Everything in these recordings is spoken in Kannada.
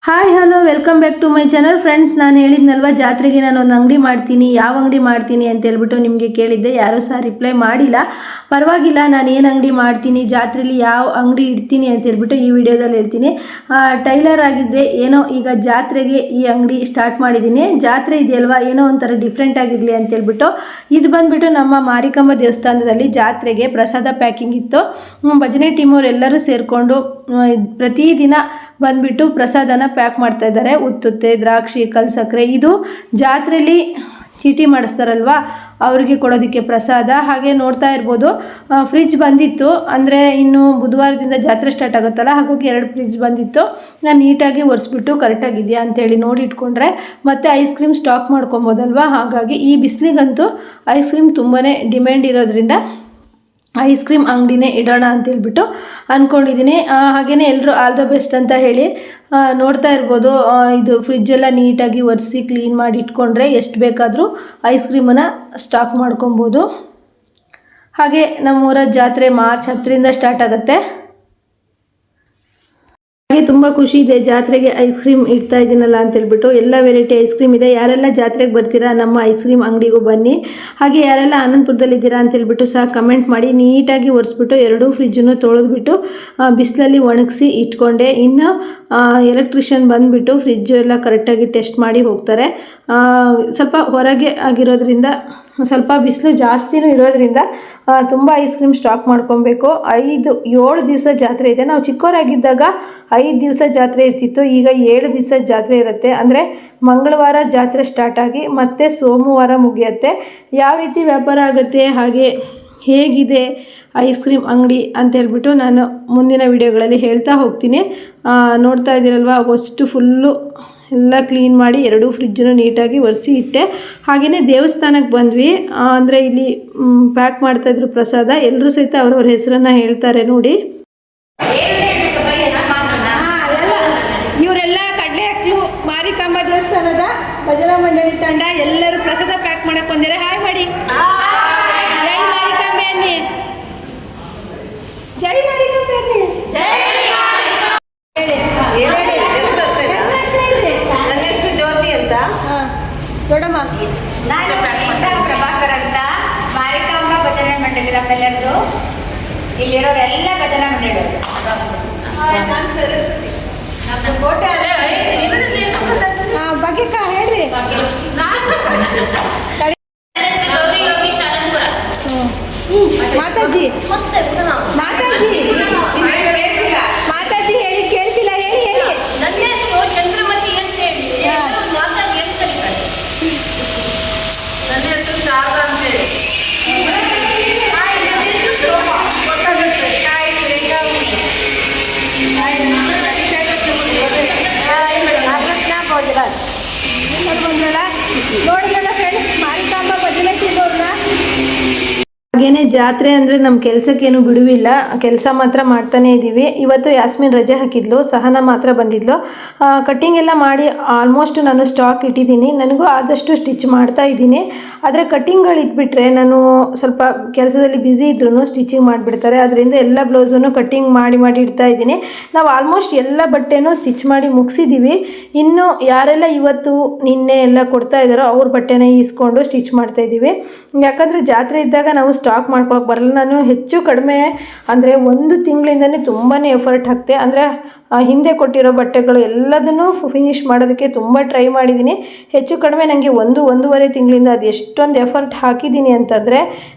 Hi hello welcome back to my channel friends. ನಾನು ಹೇಳಿದ್ನಲ್ವ ಜಾತ್ರೆಗೆ ನಾನು ಒಂದು ಅಂಗಡಿ ಮಾಡ್ತೀನಿ, ಯಾವ ಅಂಗಡಿ ಮಾಡ್ತೀನಿ ಅಂತ ಹೇಳ್ಬಿಟ್ಟು ನಿಮಗೆ ಕೇಳಿದ್ದೆ. ಯಾರೂ ಸಹ ರಿಪ್ಲೈ ಮಾಡಿಲ್ಲ. ಪರವಾಗಿಲ್ಲ, ನಾನು ಏನು ಅಂಗಡಿ ಮಾಡ್ತೀನಿ, ಜಾತ್ರೆಯಲ್ಲಿ ಯಾವ ಅಂಗಡಿ ಇಡ್ತೀನಿ ಅಂತ ಹೇಳ್ಬಿಟ್ಟು ಈ ವಿಡಿಯೋದಲ್ಲಿ ಹೇಳ್ತೀನಿ. ಟೈಲರ್ ಆಗಿದ್ದೆ, ಏನೋ ಈಗ ಜಾತ್ರೆಗೆ ಈ ಅಂಗಡಿ ಸ್ಟಾರ್ಟ್ ಮಾಡಿದ್ದೀನಿ. ಜಾತ್ರೆ ಇದೆಯಲ್ವಾ, ಏನೋ ಒಂಥರ ಡಿಫ್ರೆಂಟ್ ಆಗಿರಲಿ ಅಂತ ಹೇಳ್ಬಿಟ್ಟು ಇದು ಬಂದುಬಿಟ್ಟು ನಮ್ಮ ಮಾರಿಕಾಂಬಾ ದೇವಸ್ಥಾನದಲ್ಲಿ ಜಾತ್ರೆಗೆ ಪ್ರಸಾದ ಪ್ಯಾಕಿಂಗ್ ಇತ್ತು. ಭಜನೆ ಟೀಮವ್ರು ಎಲ್ಲರೂ ಸೇರಿಕೊಂಡು ಪ್ರತಿದಿನ ಬಂದುಬಿಟ್ಟು ಪ್ರಸಾದನ ಪ್ಯಾಕ್ ಮಾಡ್ತಾ ಇದ್ದಾರೆ. ಉತ್ತುತ್ತೆ, ದ್ರಾಕ್ಷಿ, ಕಲ್ಸಕ್ಕರೆ, ಇದು ಜಾತ್ರೆಯಲ್ಲಿ ಚೀಟಿ ಮಾಡಿಸ್ತಾರಲ್ವ ಅವರಿಗೆ ಕೊಡೋದಕ್ಕೆ ಪ್ರಸಾದ. ಹಾಗೆ ನೋಡ್ತಾ ಇರ್ಬೋದು, ಫ್ರಿಜ್ ಬಂದಿತ್ತು. ಅಂದರೆ ಇನ್ನು ಬುಧವಾರದಿಂದ ಜಾತ್ರೆ ಸ್ಟಾರ್ಟ್ ಆಗುತ್ತಲ್ಲ, ಹಾಗಾಗಿ 2 ಫ್ರಿಜ್ ಬಂದಿತ್ತು. ನಾನು ನೀಟಾಗಿ ಒರೆಸ್ಬಿಟ್ಟು ಕರೆಕ್ಟಾಗಿದೆಯಾ ಅಂತೇಳಿ ನೋಡಿ ಇಟ್ಕೊಂಡ್ರೆ ಮತ್ತೆ ಐಸ್ ಕ್ರೀಮ್ ಸ್ಟಾಕ್ ಮಾಡ್ಕೊಬೋದಲ್ವ. ಹಾಗಾಗಿ ಈ ಬಿಸಿಲಿಗಂತೂ ಐಸ್ ಕ್ರೀಮ್ ತುಂಬಾ ಡಿಮ್ಯಾಂಡ್ ಇರೋದ್ರಿಂದ ಐಸ್ ಕ್ರೀಮ್ ಅಂಗಡಿನೇ ಇಡೋಣ ಅಂತೇಳ್ಬಿಟ್ಟು ಅಂದ್ಕೊಂಡಿದ್ದೀನಿ. ಹಾಗೆಯೇ ಎಲ್ಲರೂ ಆಲ್ ದ ಬೆಸ್ಟ್ ಅಂತ ಹೇಳಿ ನೋಡ್ತಾ ಇರ್ಬೋದು. ಇದು ಫ್ರಿಜ್ಜೆಲ್ಲ ನೀಟಾಗಿ ಒರೆಸಿ ಕ್ಲೀನ್ ಮಾಡಿ ಇಟ್ಕೊಂಡ್ರೆ ಎಷ್ಟು ಬೇಕಾದರೂ ಐಸ್ ಕ್ರೀಮನ್ನು ಸ್ಟಾಕ್ ಮಾಡ್ಕೊಬೋದು. ಹಾಗೆ ನಮ್ಮೂರ ಜಾತ್ರೆ ಮಾರ್ಚ್ 10ರಿಂದ ಸ್ಟಾರ್ಟ್ ಆಗುತ್ತೆ. ಹಾಗೆ ತುಂಬ ಖುಷಿ ಇದೆ, ಜಾತ್ರೆಗೆ ಐಸ್ ಕ್ರೀಮ್ ಇಡ್ತಾ ಇದ್ದೀನಲ್ಲ ಅಂತೇಳ್ಬಿಟ್ಟು. ಎಲ್ಲ ವೆರೈಟಿ ಐಸ್ ಕ್ರೀಮ್ ಇದೆ. ಯಾರೆಲ್ಲ ಜಾತ್ರೆಗೆ ಬರ್ತೀರಾ ನಮ್ಮ ಐಸ್ ಕ್ರೀಮ್ ಅಂಗಡಿಗೂ ಬನ್ನಿ. ಹಾಗೆ ಯಾರೆಲ್ಲ ಆನಂದಪುರದಲ್ಲಿದ್ದೀರಾ ಅಂತೇಳ್ಬಿಟ್ಟು ಸಹ ಕಮೆಂಟ್ ಮಾಡಿ. ನೀಟಾಗಿ ಒರೆಸ್ಬಿಟ್ಟು 2 ಫ್ರಿಜ್ಜನ್ನು ತೊಳೆದ್ಬಿಟ್ಟು ಬಿಸಿಲಲ್ಲಿ ಒಣಗಿಸಿ ಇಟ್ಕೊಂಡೆ. ಇನ್ನು ಎಲೆಕ್ಟ್ರಿಷಿಯನ್ ಬಂದುಬಿಟ್ಟು ಫ್ರಿಜ್ಜು ಎಲ್ಲ ಕರೆಕ್ಟಾಗಿ ಟೆಸ್ಟ್ ಮಾಡಿ ಹೋಗ್ತಾರೆ. ಸ್ವಲ್ಪ ಹೊರಗೆ ಆಗಿರೋದ್ರಿಂದ ಸ್ವಲ್ಪ ಬಿಸಿಲು ಜಾಸ್ತಿನೂ ಇರೋದ್ರಿಂದ ತುಂಬ ಐಸ್ ಕ್ರೀಮ್ ಸ್ಟಾಕ್ ಮಾಡ್ಕೊಬೇಕು. 7 ದಿವಸ ಜಾತ್ರೆ ಇದೆ. ನಾವು ಚಿಕ್ಕವರಾಗಿದ್ದಾಗ 5 ದಿವಸ ಜಾತ್ರೆ ಇರ್ತಿತ್ತು. ಈಗ 7 ದಿವಸ ಜಾತ್ರೆ ಇರುತ್ತೆ. ಅಂದರೆ ಮಂಗಳವಾರ ಜಾತ್ರೆ ಸ್ಟಾರ್ಟ್ ಆಗಿ ಮತ್ತೆ ಸೋಮವಾರ ಮುಗಿಯುತ್ತೆ. ಯಾವ ರೀತಿ ವ್ಯಾಪಾರ ಆಗುತ್ತೆ, ಹಾಗೆ ಹೇಗಿದೆ ಐಸ್ ಕ್ರೀಮ್ ಅಂಗಡಿ ಅಂತ ಹೇಳ್ಬಿಟ್ಟು ನಾನು ಮುಂದಿನ ವಿಡಿಯೋಗಳಲ್ಲಿ ಹೇಳ್ತಾ ಹೋಗ್ತೀನಿ. ನೋಡ್ತಾ ಇದ್ದೀರಲ್ವ, ಅಷ್ಟು ಫುಲ್ಲು ಎಲ್ಲ ಕ್ಲೀನ್ ಮಾಡಿ 2 ಫ್ರಿಜ್ಜನ್ನು ನೀಟಾಗಿ ಒರೆಸಿ ಇಟ್ಟೆ. ಹಾಗೆಯೇ ದೇವಸ್ಥಾನಕ್ಕೆ ಬಂದ್ವಿ. ಅಂದರೆ ಇಲ್ಲಿ ಪ್ಯಾಕ್ ಮಾಡ್ತಾಯಿದ್ರು ಪ್ರಸಾದ. ಎಲ್ಲರೂ ಸಹಿತ ಅವ್ರವ್ರ ಹೆಸರನ್ನು ಹೇಳ್ತಾರೆ ನೋಡಿ. ಇವರೆಲ್ಲ ಕಡಲೆ ಹಾಕ್ಲು ಮಾರಿಕಾಂಬಾ ದೇವಸ್ಥಾನದ ಭಜನಾ ಮಂಡಳಿ ತಂಡ ಎಲ್ಲರೂ ಪ್ರಸಾದ ಪ್ಯಾಕ್ ಮಾಡಕ್ಕೆ ಬಂದಿದ್ದಾರೆ. ಹಾಯ್ ಮಾಡಿ. ಜೈ ಮಾರಿಕಾಂಬೆ ಅನ್ನಿ. ಜೈ ಮಾರಿಕಾಂಬೆ ಅನ್ನಿ. ನನ್ನ ಹೆಸರು ಜ್ಯೋತಿ ಅಂತ. ದೊಡ್ಡಮ್ಮ ನಾನು ಪ್ರಭಾಕರ್ ಅಂತ. ಮಾರಿಕಾಂಬಾ ಭಜನಾ ಮಂಡಳಿ ನಮ್ಮೆಲ್ಲರದು. ಇಲ್ಲಿರೋರೆಲ್ಲ ಭಜನಾ ಮಂಡಳಿಯವರು. ನಾನು ಸರಸ್ವತಿ. ನಮ್ಮ ಕೋಟೆ ಭಾಗ್ಯಕ್ಕ ಹೇಳ್ರಿ. ಮಾತಾಜಿ ಮಾತಾಜಿ ಮಾತಾಜಿ ಹೇಳಿ ಕೇಳಿಸಿಲ್ಲ. ಹೇಳಿ ಹೇಳಿ. ಚಂದ್ರಮತಿ ಅಂತ ಹೇಳಿ ಮಾತಾಡಿ ಅಂತ ಕರೀತಾರೆ. ನನ್ನ ಹೆಸರು ಶಾರದಾ ಅಂತ ಹೇಳಿ. ನೋಡಿದ್ರಲ್ಲ ಫ್ರೆಂಡ್ಸ್, ಮಾರಿಕಾಂಬಾ ಭಜನೆ ಟೀಮ್ ಅವ್ರನ್ನ. ಹಾಗೇನೆ ಜಾತ್ರೆ ಅಂದರೆ ನಮ್ಮ ಕೆಲಸಕ್ಕೇನು ಬಿಡುವಿಲ್ಲ, ಕೆಲಸ ಮಾತ್ರ ಮಾಡ್ತಾನೇ ಇದ್ದೀವಿ. ಇವತ್ತು ಯಾಸ್ಮಿನ್ ರಜೆ ಹಾಕಿದ್ಲು, ಸಹನಾ ಮಾತ್ರ ಬಂದಿದ್ಲು. ಕಟ್ಟಿಂಗ್ ಎಲ್ಲ ಮಾಡಿ ಆಲ್ಮೋಸ್ಟ್ ನಾನು ಸ್ಟಾಕ್ ಇಟ್ಟಿದ್ದೀನಿ. ನನಗೂ ಆದಷ್ಟು ಸ್ಟಿಚ್ ಮಾಡ್ತಾ ಇದ್ದೀನಿ. ಆದರೆ ಕಟ್ಟಿಂಗ್ಗಳು ಇಟ್ಬಿಟ್ರೆ ನಾನು ಸ್ವಲ್ಪ ಕೆಲಸದಲ್ಲಿ ಬ್ಯುಸಿ ಇದ್ರೂ ಸ್ಟಿಚಿಂಗ್ ಮಾಡಿಬಿಡ್ತಾರೆ. ಅದರಿಂದ ಎಲ್ಲ ಬ್ಲೌಸನ್ನು ಕಟ್ಟಿಂಗ್ ಮಾಡಿ ಇಡ್ತಾ ಇದ್ದೀನಿ. ನಾವು ಆಲ್ಮೋಸ್ಟ್ ಎಲ್ಲ ಬಟ್ಟೆನೂ ಸ್ಟಿಚ್ ಮಾಡಿ ಮುಗಿಸಿದ್ದೀವಿ. ಇನ್ನು ಯಾರೆಲ್ಲ ಇವತ್ತು ನಿನ್ನೆ ಎಲ್ಲ ಕೊಡ್ತಾ ಇದ್ದಾರೋ ಅವ್ರ ಬಟ್ಟೆನ ಈಸ್ಕೊಂಡು ಸ್ಟಿಚ್ ಮಾಡ್ತಾ ಇದ್ದೀವಿ. ಯಾಕಂದರೆ ಜಾತ್ರೆ ಇದ್ದಾಗ ನಾವು ಸ್ಟಾಕ್ ಮಾಡ್ಕೊಳಕ್ಕೆ ಬರಲ್ಲ. ನಾನು ಹೆಚ್ಚು ಕಡಿಮೆ ಅಂದರೆ 1 ತಿಂಗಳಿಂದನೇ ತುಂಬಾ ಎಫರ್ಟ್ ಹಾಕ್ತೆ. ಅಂದರೆ ಹಿಂದೆ ಕೊಟ್ಟಿರೋ ಬಟ್ಟೆಗಳು ಎಲ್ಲದನ್ನೂ ಫಿನಿಷ್ ಮಾಡೋದಕ್ಕೆ ತುಂಬ ಟ್ರೈ ಮಾಡಿದ್ದೀನಿ. ಹೆಚ್ಚು ಕಡಿಮೆ ನನಗೆ 1-1.5 ತಿಂಗಳಿಂದ ಅದು ಎಷ್ಟೊಂದು ಎಫರ್ಟ್ ಹಾಕಿದ್ದೀನಿ ಅಂತಂದರೆ,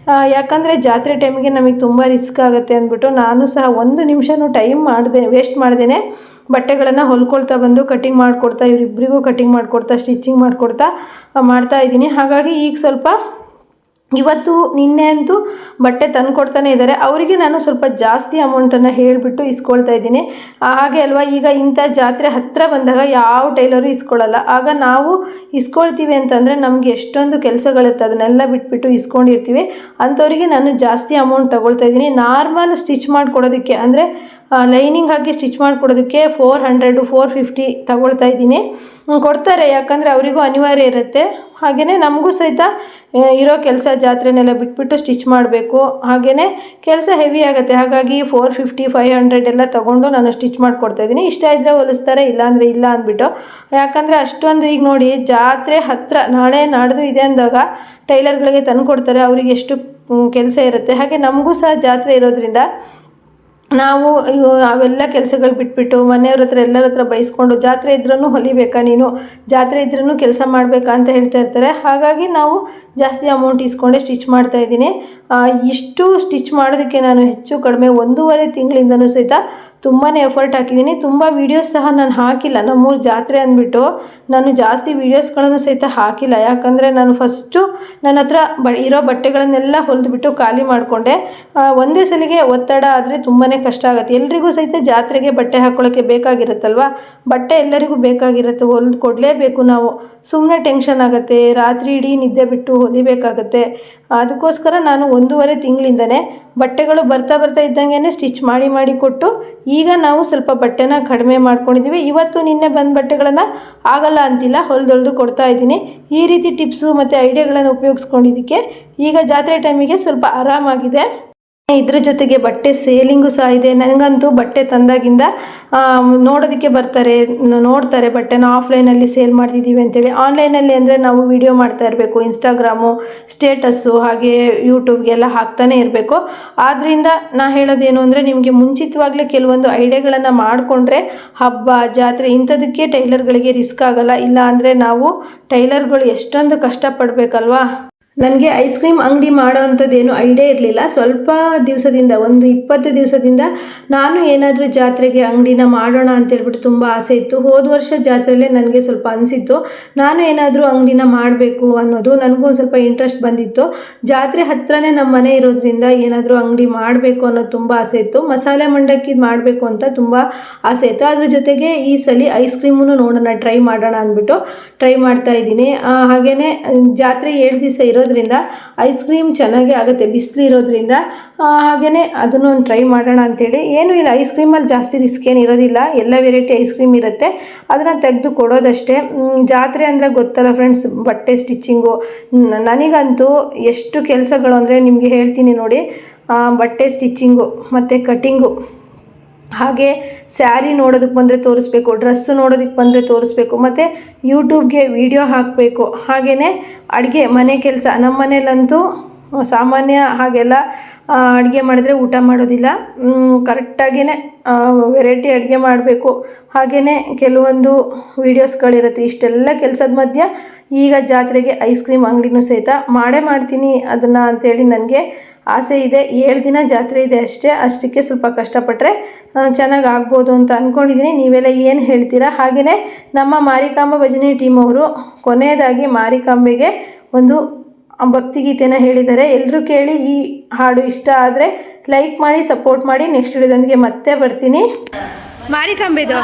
ಯಾಕಂದರೆ ಜಾತ್ರೆ ಟೈಮಿಗೆ ನಮಗೆ ತುಂಬ ರಿಸ್ಕ್ ಆಗುತ್ತೆ ಅಂದ್ಬಿಟ್ಟು ನಾನು ಸಹ 1 ನಿಮಿಷನೂ ಟೈಮ್ ವೇಸ್ಟ್ ಮಾಡ್ದೇನೆ ಬಟ್ಟೆಗಳನ್ನು ಹೊಲ್ಕೊಳ್ತಾ ಬಂದು ಕಟ್ಟಿಂಗ್ ಮಾಡಿಕೊಡ್ತಾ, ಇವರಿಬ್ಬರಿಗೂ ಕಟ್ಟಿಂಗ್ ಮಾಡಿಕೊಡ್ತಾ, ಸ್ಟಿಚಿಂಗ್ ಮಾಡಿಕೊಡ್ತಾ ಮಾಡ್ತಾಯಿದ್ದೀನಿ. ಹಾಗಾಗಿ ಈಗ ಸ್ವಲ್ಪ ಇವತ್ತು ನಿನ್ನೆ ಅಂತೂ ಬಟ್ಟೆ ತಂದು ಕೊಡ್ತಾನೆ ಇದ್ದಾರೆ. ಅವರಿಗೆ ನಾನು ಸ್ವಲ್ಪ ಜಾಸ್ತಿ ಅಮೌಂಟನ್ನು ಹೇಳಿಬಿಟ್ಟು ಇಸ್ಕೊಳ್ತಾ ಇದ್ದೀನಿ. ಹಾಗೆ ಅಲ್ವಾ, ಈಗ ಇಂಥ ಜಾತ್ರೆ ಹತ್ತಿರ ಬಂದಾಗ ಯಾವ ಟೈಲರು ಇಸ್ಕೊಳ್ಳಲ್ಲ. ಆಗ ನಾವು ಇಸ್ಕೊಳ್ತೀವಿ ಅಂತಂದರೆ ನಮಗೆ ಎಷ್ಟೊಂದು ಕೆಲಸಗಳಿರುತ್ತೆ, ಅದನ್ನೆಲ್ಲ ಬಿಟ್ಬಿಟ್ಟು ಇಸ್ಕೊಂಡಿರ್ತೀವಿ. ಅಂಥವರಿಗೆ ನಾನು ಜಾಸ್ತಿ ಅಮೌಂಟ್ ತೊಗೊಳ್ತಾ ಇದ್ದೀನಿ. ನಾರ್ಮಲ್ ಸ್ಟಿಚ್ ಮಾಡಿಕೊಡೋದಕ್ಕೆ ಅಂದರೆ ಲೈನಿಂಗ್ ಹಾಕಿ ಸ್ಟಿಚ್ ಮಾಡಿಕೊಡೋದಕ್ಕೆ 400-450 ತಗೊಳ್ತಾ ಇದ್ದೀನಿ. ಕೊಡ್ತಾರೆ, ಯಾಕಂದರೆ ಅವರಿಗೂ ಅನಿವಾರ್ಯ ಇರುತ್ತೆ. ಹಾಗೆಯೇ ನಮಗೂ ಸಹಿತ ಇರೋ ಕೆಲಸ ಜಾತ್ರೆನೆಲ್ಲ ಬಿಟ್ಬಿಟ್ಟು ಸ್ಟಿಚ್ ಮಾಡಬೇಕು. ಹಾಗೆಯೇ ಕೆಲಸ ಹೆವಿ ಆಗುತ್ತೆ. ಹಾಗಾಗಿ 450 500 ಎಲ್ಲ ತೊಗೊಂಡು ನಾನು ಸ್ಟಿಚ್ ಮಾಡಿಕೊಡ್ತಾಯಿದ್ದೀನಿ. ಇಷ್ಟ ಇದ್ದರೆ ಹೊಲಿಸ್ತಾರೆ, ಇಲ್ಲಾಂದರೆ ಇಲ್ಲ ಅಂದ್ಬಿಟ್ಟು. ಯಾಕಂದರೆ ಅಷ್ಟೊಂದು ಈಗ ನೋಡಿ ಜಾತ್ರೆ ಹತ್ತಿರ ನಾಳೆ ನಾಡ್ದು ಇದೆ ಅಂದಾಗ ಟೈಲರ್ಗಳಿಗೆ ತಂದು ಕೊಡ್ತಾರೆ. ಅವರಿಗೆ ಎಷ್ಟು ಕೆಲಸ ಇರುತ್ತೆ. ಹಾಗೆ ನಮಗೂ ಸಹ ಜಾತ್ರೆ ಇರೋದ್ರಿಂದ ನಾವು ಅವೆಲ್ಲ ಕೆಲಸಗಳು ಬಿಟ್ಬಿಟ್ಟು ಮನೆಯವ್ರ ಹತ್ರ ಎಲ್ಲರ ಹತ್ರ ಬೈಸ್ಕೊಂಡು ಜಾತ್ರೆ ಇದ್ರೂ ಹೊಲಿಬೇಕಾ ನೀನು, ಜಾತ್ರೆ ಇದ್ರೂ ಕೆಲಸ ಮಾಡಬೇಕಾ ಅಂತ ಹೇಳ್ತಾ ಇರ್ತಾರೆ. ಹಾಗಾಗಿ ನಾವು ಜಾಸ್ತಿ ಅಮೌಂಟ್ ಇಸ್ಕೊಂಡೆ ಸ್ಟಿಚ್ ಮಾಡ್ತಾಯಿದ್ದೀನಿ. ಇಷ್ಟು ಸ್ಟಿಚ್ ಮಾಡೋದಕ್ಕೆ ನಾನು ಹೆಚ್ಚು ಕಡಿಮೆ 1.5 ತಿಂಗಳಿಂದನೂ ಸಹಿತ ತುಂಬಾ ಎಫರ್ಟ್ ಹಾಕಿದ್ದೀನಿ. ತುಂಬ ವೀಡಿಯೋಸ್ ಸಹ ನಾನು ಹಾಕಿಲ್ಲ. ನಮ್ಮೂರು ಜಾತ್ರೆ ಅಂದ್ಬಿಟ್ಟು ನಾನು ಜಾಸ್ತಿ ವೀಡಿಯೋಸ್ಗಳನ್ನು ಸಹಿತ ಹಾಕಿಲ್ಲ. ಯಾಕಂದರೆ ನಾನು ಫಸ್ಟು ನನ್ನ ಹತ್ರ ಇರೋ ಬಟ್ಟೆಗಳನ್ನೆಲ್ಲ ಹೊಲಿದ್ಬಿಟ್ಟು ಖಾಲಿ ಮಾಡಿಕೊಂಡೆ. ಒಂದೇ ಸಲಿಗೆ ಒತ್ತಡ ಆದರೆ ತುಂಬಾ ಕಷ್ಟ ಆಗುತ್ತೆ. ಎಲ್ರಿಗೂ ಸಹಿತ ಜಾತ್ರೆಗೆ ಬಟ್ಟೆ ಹಾಕ್ಕೊಳ್ಳೋಕ್ಕೆ ಬೇಕಾಗಿರುತ್ತಲ್ವ, ಬಟ್ಟೆ ಎಲ್ಲರಿಗೂ ಬೇಕಾಗಿರುತ್ತೆ, ಹೊಲಿದು ಕೊಡಲೇಬೇಕು ನಾವು. ಸುಮ್ಮನೆ ಟೆನ್ಷನ್ ಆಗುತ್ತೆ, ರಾತ್ರಿ ಇಡೀ ನಿದ್ದೆ ಬಿಟ್ಟು ಹೊಲಿಬೇಕಾಗತ್ತೆ. ಅದಕ್ಕೋಸ್ಕರ ನಾನು 1.5 ತಿಂಗಳಿಂದನೇ ಬಟ್ಟೆಗಳು ಬರ್ತಾ ಇದ್ದಂಗೆ ಸ್ಟಿಚ್ ಮಾಡಿ ಕೊಟ್ಟು ಈಗ ನಾವು ಸ್ವಲ್ಪ ಬಟ್ಟೆನ ಕಡಿಮೆ ಮಾಡ್ಕೊಂಡಿದ್ದೀವಿ. ಇವತ್ತು ನಿನ್ನೆ ಬಂದ ಬಟ್ಟೆಗಳನ್ನು ಆಗಲ್ಲ ಅಂತಿಲ್ಲ, ಹೊಲಿದೊಳ್ದು ಕೊಡ್ತಾ ಇದ್ದೀನಿ. ಈ ರೀತಿ ಟಿಪ್ಸು ಮತ್ತು ಐಡಿಯಾಗಳನ್ನು ಉಪಯೋಗಿಸ್ಕೊಂಡಿದ್ದಕ್ಕೆ ಈಗ ಜಾತ್ರೆ ಟೈಮಿಗೆ ಸ್ವಲ್ಪ ಆರಾಮಾಗಿದೆ. ಇದ್ರ ಜೊತೆಗೆ ಬಟ್ಟೆ ಸೇಲಿಂಗು ಸಹ ಇದೆ. ನನಗಂತೂ ಬಟ್ಟೆ ತಂದಾಗಿಂದ ನೋಡೋದಕ್ಕೆ ಬರ್ತಾರೆ, ನೋಡ್ತಾರೆ ಬಟ್ಟೆನ ಆಫ್ಲೈನಲ್ಲಿ ಸೇಲ್ ಮಾಡ್ತಿದ್ದೀವಿ ಅಂತೇಳಿ. ಆನ್ಲೈನಲ್ಲಿ ಅಂದರೆ ನಾವು ವಿಡಿಯೋ ಮಾಡ್ತಾ ಇರಬೇಕು, ಇನ್ಸ್ಟಾಗ್ರಾಮು ಸ್ಟೇಟಸ್ಸು ಹಾಗೆ ಯೂಟ್ಯೂಬ್ಗೆಲ್ಲ ಹಾಕ್ತಾನೆ ಇರಬೇಕು. ಆದ್ದರಿಂದ ನಾ ಹೇಳೋದೇನು ಅಂದರೆ ನಿಮಗೆ ಮುಂಚಿತವಾಗಲೇ ಕೆಲವೊಂದು ಐಡಿಯಾಗಳನ್ನು ಮಾಡಿಕೊಂಡ್ರೆ ಹಬ್ಬ ಜಾತ್ರೆ ಇಂಥದಕ್ಕೆ ಟೈಲರ್ಗಳಿಗೆ ರಿಸ್ಕ್ ಆಗೋಲ್ಲ. ಇಲ್ಲ ಅಂದರೆ ನಾವು ಟೈಲರ್ಗಳು ಎಷ್ಟೊಂದು ಕಷ್ಟಪಡಬೇಕಲ್ವಾ. ನನಗೆ ಐಸ್ ಕ್ರೀಮ್ ಅಂಗಡಿ ಮಾಡೋ ಅಂಥದ್ದೇನು ಐಡಿಯಾ ಇರಲಿಲ್ಲ. ಸ್ವಲ್ಪ ದಿವಸದಿಂದ, ಒಂದು 20 ದಿವಸದಿಂದ ನಾನು ಏನಾದರೂ ಜಾತ್ರೆಗೆ ಅಂಗಡಿನ ಮಾಡೋಣ ಅಂತೇಳ್ಬಿಟ್ಟು ತುಂಬ ಆಸೆ ಇತ್ತು. ಹೋದ ವರ್ಷ ಜಾತ್ರೆಯಲ್ಲೇ ನನಗೆ ಸ್ವಲ್ಪ ಅನಿಸಿತ್ತು ನಾನು ಏನಾದರೂ ಅಂಗಡಿನ ಮಾಡಬೇಕು ಅನ್ನೋದು. ನನಗೂ ಒಂದು ಸ್ವಲ್ಪ ಇಂಟ್ರೆಸ್ಟ್ ಬಂದಿತ್ತು. ಜಾತ್ರೆ ಹತ್ರನೇ ನಮ್ಮ ಮನೆ ಇರೋದ್ರಿಂದ ಏನಾದರೂ ಅಂಗಡಿ ಮಾಡಬೇಕು ಅನ್ನೋದು ತುಂಬ ಆಸೆ ಇತ್ತು. ಮಸಾಲೆ ಮಂಡಕ್ಕಿ ಮಾಡಬೇಕು ಅಂತ ತುಂಬ ಆಸೆ ಇತ್ತು. ಅದ್ರ ಜೊತೆಗೆ ಈ ಸಲ ಐಸ್ ಕ್ರೀಮನ್ನು ನೋಡೋಣ, ಟ್ರೈ ಮಾಡೋಣ ಅಂದ್ಬಿಟ್ಟು ಟ್ರೈ ಮಾಡ್ತಾ ಇದ್ದೀನಿ. ಹಾಗೆಯೇ ಜಾತ್ರೆ 7 ದಿವಸ ಇರೋದ್ರಿಂದ ಐಸ್ ಕ್ರೀಮ್ ಚೆನ್ನಾಗೇ ಆಗುತ್ತೆ, ಬಿಸಿಲು ಇರೋದ್ರಿಂದ. ಹಾಗೆಯೇ ಅದನ್ನು ಒಂದು ಟ್ರೈ ಮಾಡೋಣ ಅಂಥೇಳಿ. ಏನೂ ಇಲ್ಲ, ಐಸ್ ಕ್ರೀಮಲ್ಲಿ ಜಾಸ್ತಿ ರಿಸ್ಕ್ ಏನು ಇರೋದಿಲ್ಲ. ಎಲ್ಲ ವೆರೈಟಿ ಐಸ್ ಕ್ರೀಮ್ ಇರುತ್ತೆ, ಅದನ್ನು ತೆಗೆದು ಕೊಡೋದಷ್ಟೇ. ಜಾತ್ರೆ ಅಂದರೆ ಗೊತ್ತಲ್ಲ ಫ್ರೆಂಡ್ಸ್, ಬಟ್ಟೆ ಸ್ಟಿಚ್ಚಿಂಗು ನನಗಂತೂ ಎಷ್ಟು ಕೆಲಸಗಳು ಅಂದರೆ ನಿಮಗೆ ಹೇಳ್ತೀನಿ ನೋಡಿ. ಬಟ್ಟೆ ಸ್ಟಿಚ್ಚಿಂಗು ಮತ್ತು ಕಟ್ಟಿಂಗು, ಹಾಗೆ ಸ್ಯಾರಿ ನೋಡೋದಕ್ಕೆ ಬಂದರೆ ತೋರಿಸ್ಬೇಕು, ಡ್ರೆಸ್ಸು ನೋಡೋದಕ್ಕೆ ಬಂದರೆ ತೋರಿಸ್ಬೇಕು, ಮತ್ತು ಯೂಟ್ಯೂಬ್ಗೆ ವಿಡಿಯೋ ಹಾಕಬೇಕು. ಹಾಗೆಯೇ ಅಡುಗೆ ಮನೆ ಕೆಲಸ, ನಮ್ಮ ಮನೇಲಂತೂ ಸಾಮಾನ್ಯ ಹಾಗೆಲ್ಲ ಅಡುಗೆ ಮಾಡಿದ್ರೆ ಊಟ ಮಾಡೋದಿಲ್ಲ. ಕರೆಕ್ಟಾಗಿಯೇ ವೆರೈಟಿ ಅಡುಗೆ ಮಾಡಬೇಕು. ಹಾಗೆಯೇ ಕೆಲವೊಂದು ವೀಡಿಯೋಸ್ಗಳಿರುತ್ತೆ. ಇಷ್ಟೆಲ್ಲ ಕೆಲಸದ ಮಧ್ಯೆ ಈಗ ಜಾತ್ರೆಗೆ ಐಸ್ ಕ್ರೀಮ್ ಅಂಗಡಿನೂ ಸಹಿತ ಮಾಡ್ತೀನಿ ಅದನ್ನು ಅಂಥೇಳಿ ನನಗೆ ಆಸೆ ಇದೆ. 7 ದಿನ ಜಾತ್ರೆ ಇದೆ ಅಷ್ಟೇ, ಅಷ್ಟಕ್ಕೆ ಸ್ವಲ್ಪ ಕಷ್ಟಪಟ್ಟರೆ ಚೆನ್ನಾಗಿ ಆಗ್ಬೋದು ಅಂತ ಅಂದ್ಕೊಂಡಿದ್ದೀನಿ. ನೀವೆಲ್ಲ ಏನು ಹೇಳ್ತೀರಾ? ಹಾಗೆಯೇ ನಮ್ಮ ಮಾರಿಕಾಂಬಾ ಭಜನೆ ಟೀಮ್ ಅವರು ಕೊನೆಯದಾಗಿ ಮಾರಿಕಾಂಬೆಗೆ ಒಂದು ಭಕ್ತಿಗೀತೆನ ಹೇಳಿದ್ದಾರೆ. ಎಲ್ಲರೂ ಕೇಳಿ. ಈ ಹಾಡು ಇಷ್ಟ ಆದರೆ ಲೈಕ್ ಮಾಡಿ, ಸಪೋರ್ಟ್ ಮಾಡಿ. ನೆಕ್ಸ್ಟ್ ವಿಡಿಯೋದೊಂದಿಗೆ ಮತ್ತೆ ಬರ್ತೀನಿ. ಮಾರಿಕಾಂಬೆದು